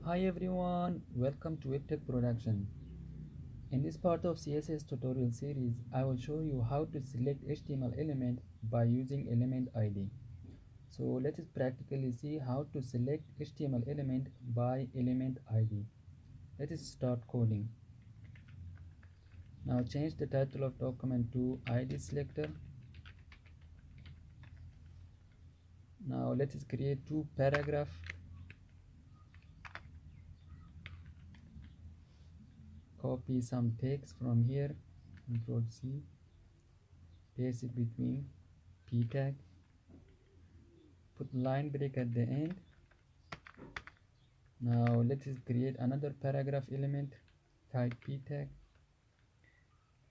Hi everyone, welcome to WebTech Production. In this part of CSS tutorial series, I will show you how to select HTML element by using element ID. So let us practically see how to select HTML element by element ID. Let us start coding. Now change the title of document to ID selector. Now let us create two paragraphs. Copy some text from here, Control C, paste it between p tag, put line break at the end. Now let us create another paragraph element, type p tag,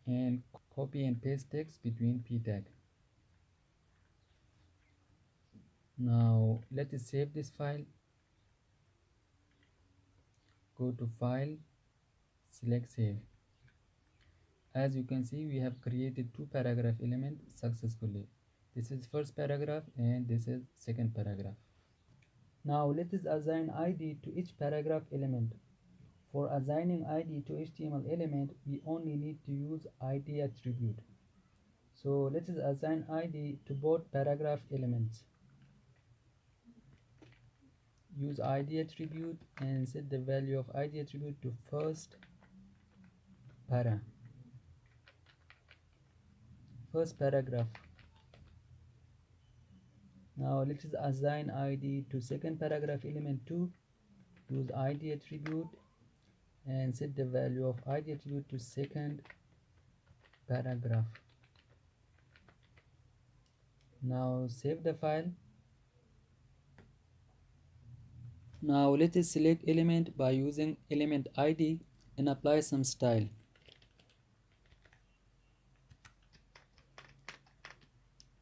and copy and paste text between p tag. Now let us save this file. Go to file, select save. As you can see, we have created two paragraph elements successfully. This is first paragraph and this is second paragraph. Now let us assign ID to each paragraph element. For assigning ID to HTML element, we only need to use ID attribute. So let us assign ID to both paragraph elements. Use ID attribute and set the value of ID attribute to first paragraph. Now let us assign ID to second paragraph element too. Use ID attribute and set the value of ID attribute to second paragraph. Now save the file. Now let us select element by using element ID and apply some style.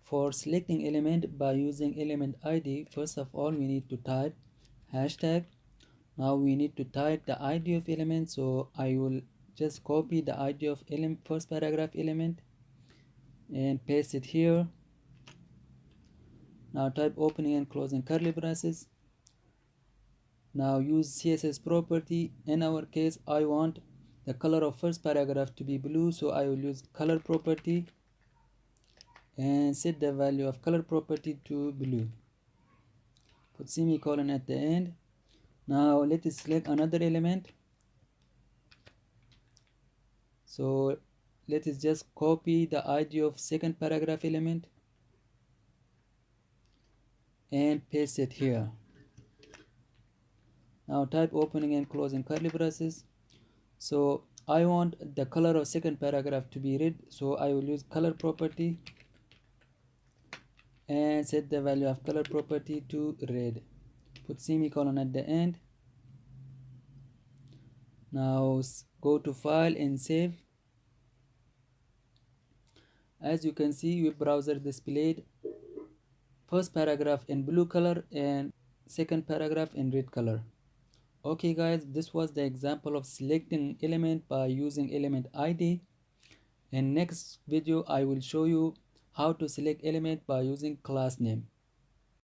For selecting element by using element ID, first of all we need to type hashtag. Now we need to type the ID of element, so I will just copy the ID of first paragraph element and paste it here. Now type opening and closing curly braces. Now use CSS property. In our case, I want the color of first paragraph to be blue, so I will use color property and set the value of color property to blue. Put semicolon at the end. Now let us select another element. So let us just copy the ID of second paragraph element and paste it here. Now type opening and closing curly braces. So I want the color of second paragraph to be red, so I will use color property and set the value of color property to red. Put semicolon at the end. Now go to file and save. As you can see, web browser displayed first paragraph in blue color and second paragraph in red color. Okay guys, this was the example of selecting element by using element ID. In next video I will show you how to select element by using class name.